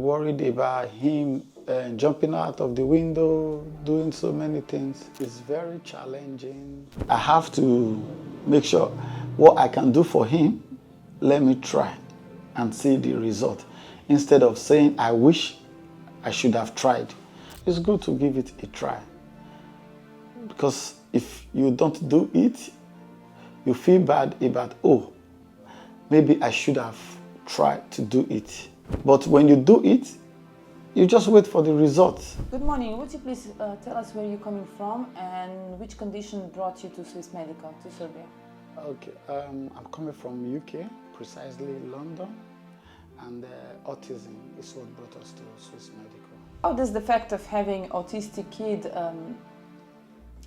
worried about him jumping out of the window, doing so many things. It's very challenging. I have to make sure what I can do for him, let me try and see the result. Instead of saying, I wish I should have tried. It's good to give it a try. Because if you don't do it, you feel bad about, oh, maybe I should have tried to do it. But when you do it, you just wait for the results. Good morning. Would you please tell us where you're coming from and which condition brought you to Swiss Medica, to Serbia? Okay, I'm coming from UK, precisely London, and autism is what brought us to Swiss Medica. How does the fact of having autistic kid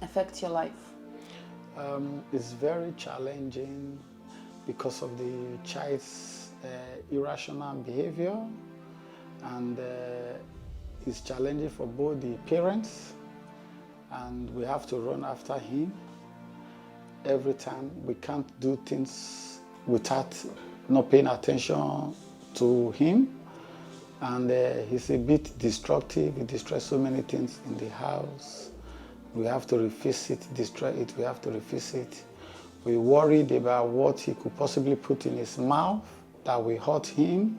affect your life? It's very challenging because of the child's irrational behavior, and it's challenging for both the parents, and we have to run after him every time. We can't do things without not paying attention to him, and he's a bit destructive. He destroys so many things in the house. We have to refix it, destroy it, we have to refix it. We're worried about what he could possibly put in his mouth that will hurt him.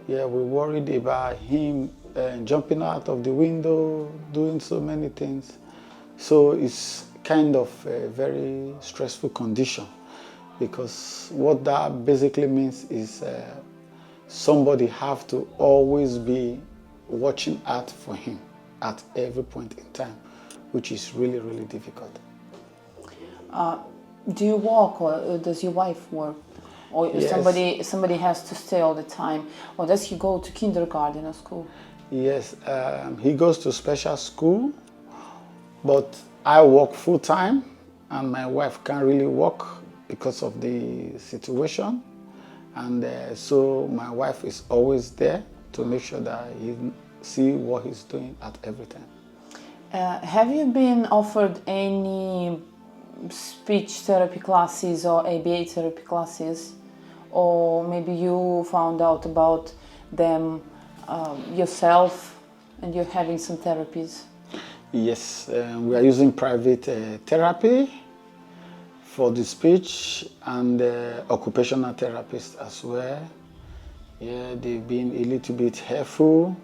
Yeah, we're worried about him jumping out of the window, doing so many things. So it's kind of a very stressful condition, because what that basically means is somebody have to always be watching out for him at every point in time, which is really, really difficult. Do you work, or does your wife work? Or Yes. somebody has to stay all the time? Or does he go to kindergarten or school? Yes, he goes to special school, but I work full time, and my wife can't really work because of the situation. And so my wife is always there to make sure that he see what he's doing at every time. Have you been offered any speech therapy classes or ABA therapy classes? Or maybe you found out about them yourself and you're having some therapies? Yes, we are using private therapy for the speech, and occupational therapists as well. Yeah, they've been a little bit helpful.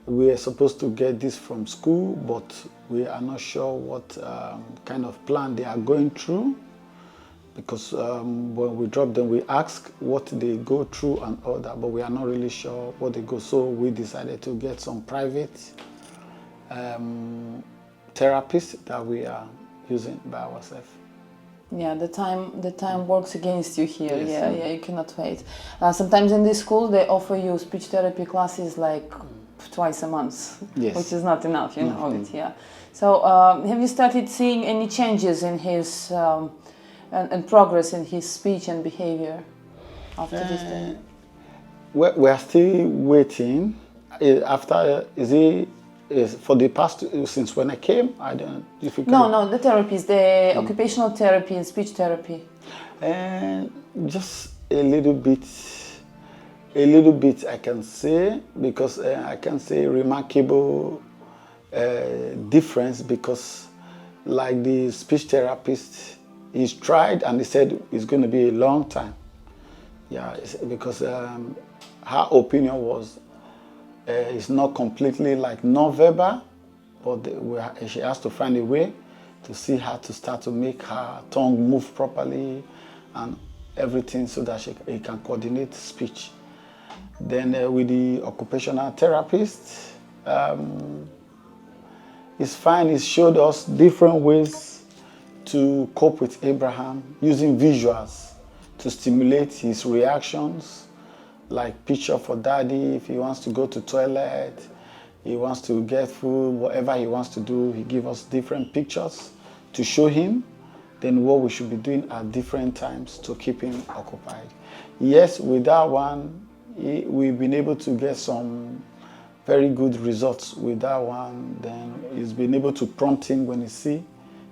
We are supposed to get this from school, but we are not sure what kind of plan they are going through, because when we drop them, we ask what they go through and all that, but we are not really sure what they go. So we decided to get some private therapists that we are using by ourselves. Yeah, the time works against you here. Yes. Yeah, you cannot wait. Sometimes in this school they offer you speech therapy classes like twice a month, Yes. which is not enough, you know. Nothing. Yeah. So have you started seeing any changes in his and progress in his speech and behavior after this day? We are still waiting. After for the past, since when I came, I don't. If you No, the therapies, the occupational therapy and speech therapy. Just a little bit I can say, because I can say remarkable difference, because like the speech therapist, he's tried and he said it's going to be a long time. Yeah, because her opinion was it's not completely like non-verbal, but she has to find a way to see how to start to make her tongue move properly and everything, so that she can coordinate speech. Then with the occupational therapist, it's fine. He showed us different ways to cope with Abraham, using visuals to stimulate his reactions, like picture for daddy. If he wants to go to toilet, he wants to get food, whatever he wants to do, he gives us different pictures to show him then what we should be doing at different times to keep him occupied. Yes, with that one, we've been able to get some very good results with that one. Then he's been able to prompt him when he see,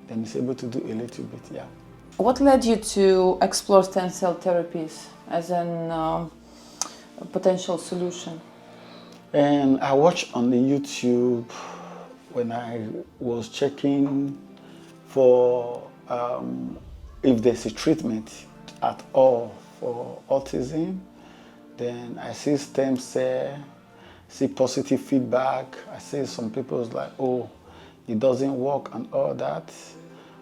then he's able to do a little bit, yeah. What led you to explore stem cell therapies as an potential solution? And I watched on the YouTube when I was checking for if there's a treatment at all for autism. Then I see stem cell, see positive feedback. I see some people like, oh, it doesn't work and all that.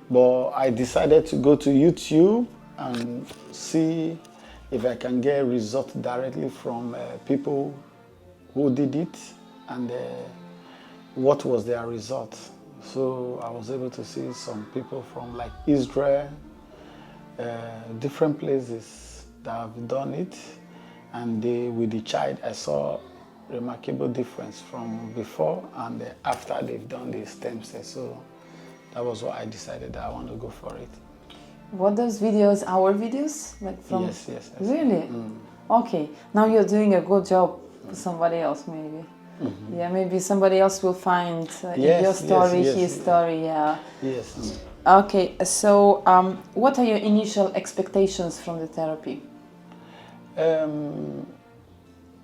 But I decided to go to YouTube and see if I can get results directly from people who did it and what was their result. So I was able to see some people from like Israel, different places that have done it, and with the child I saw remarkable difference from before and after they've done the stem cell. So that was why I decided that I want to go for it. What those videos, our videos? Like from Yes. Really? Okay. Now you're doing a good job for somebody else maybe. Yeah, maybe somebody else will find in your story, his story, yeah. Yes. Okay, so what are your initial expectations from the therapy?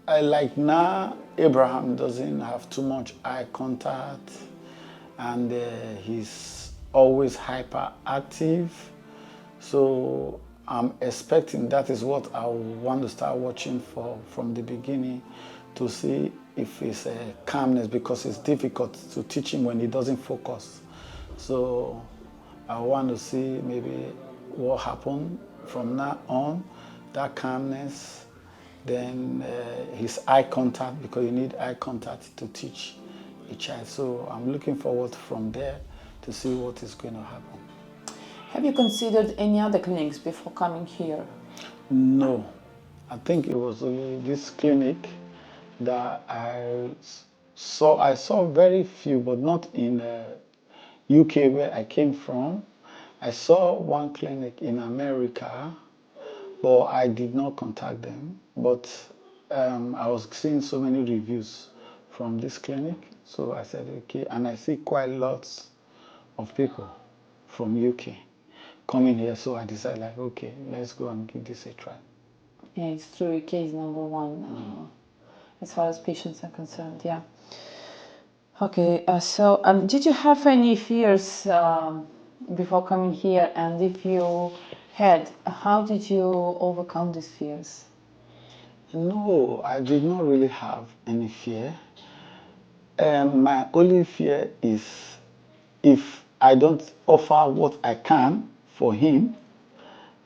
I like now Abraham doesn't have too much eye contact, and he's always hyperactive. So I'm expecting that is what I want to start watching for from the beginning, to see if it's a calmness, because it's difficult to teach him when he doesn't focus. So I want to see maybe what happened from now on, that calmness, then his eye contact, because you need eye contact to teach a child. So I'm looking forward from there to see what is going to happen. Have you considered any other clinics before coming here? No, I think it was only this clinic that I saw. I saw very few, but not in UK where I came from. I saw one clinic in America, but I did not contact them. But I was seeing so many reviews from this clinic, so I said okay, and I see quite lots of people from UK coming here, so I decided like okay, let's go and give this a try. Yeah, it's true. UK is number one as far as patients are concerned. Yeah. Okay. So did you have any fears before coming here? And if you had, how did you overcome these fears? No, I did not really have any fear. My only fear is if I don't offer what I can for him,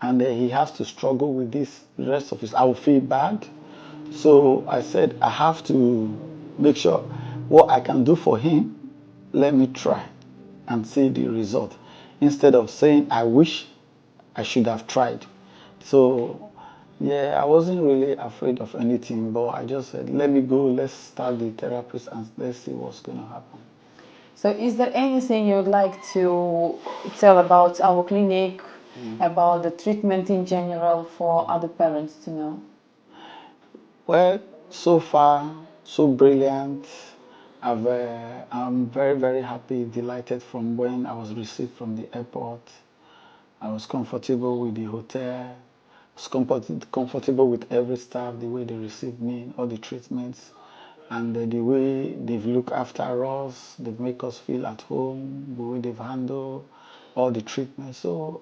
and he has to struggle with this the rest of his, I will feel bad. So I said I have to make sure what I can do for him, let me try and see the result, instead of saying I wish I should have tried. So yeah, I wasn't really afraid of anything, but I just said let me go, let's start the therapist and let's see what's going to happen. So is there anything you'd like to tell about our clinic, about the treatment in general, for other parents to know? Well, so far, so brilliant. I'm very, very happy, delighted from when I was received from the airport. I was comfortable with the hotel. I was comfortable with every staff, the way they received me, all the treatments, and the way they've looked after us, they've make us feel at home, the way they've handled all the treatments. So,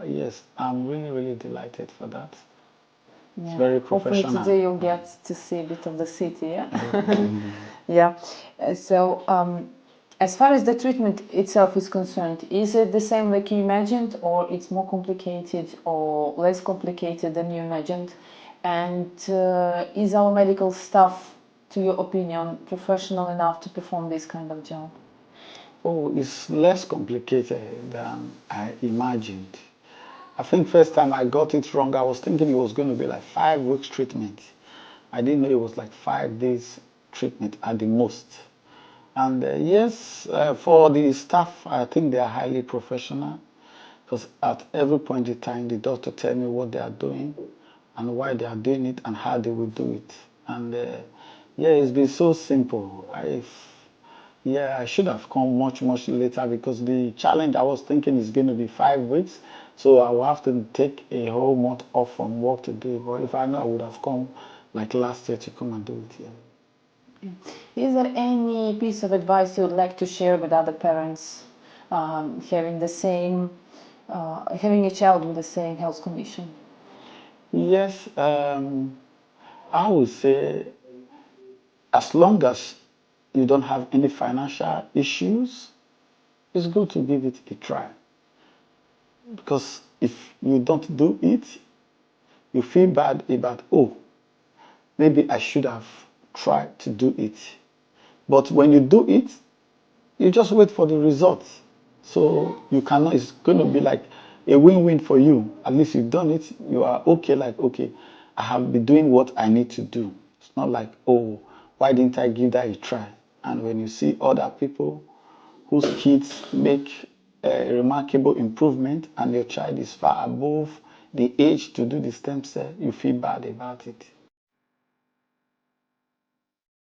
yes, I'm really, really delighted for that. It's very Hopefully professional. today you'll get to see a bit of the city, yeah? Yeah. So as far as the treatment itself is concerned, is it the same like you imagined, or it's more complicated or less complicated than you imagined? And is our medical staff, to your opinion, professional enough to perform this kind of job? Oh, it's less complicated than I imagined. I think first time I got it wrong, I was thinking it was going to be like 5 weeks treatment. I didn't know it was like 5 days treatment at the most. And yes, for the staff, I think they are highly professional, because at every point in time, the doctor tell me what they are doing and why they are doing it and how they will do it. And yeah, it's been so simple. Yeah, I should have come much, much later, because the challenge I was thinking is going to be 5 weeks. So I will have to take a whole month off from work to do it. But if I know, I would have come like last year to come and do it here. Is there any piece of advice you would like to share with other parents having the same, having a child with the same health condition? Yes, I would say as long as you don't have any financial issues, it's good to give it a try. Because if you don't do it, you feel bad about, oh, maybe I should have tried to do it. But when you do it, you just wait for the results. So you cannot, it's going to be like a win-win for you. At least you've done it. You are okay, like, okay, I have been doing what I need to do. It's not like, oh, why didn't I give that a try? And when you see other people whose kids make a remarkable improvement and your child is far above the age to do the stem cell, you feel bad about it.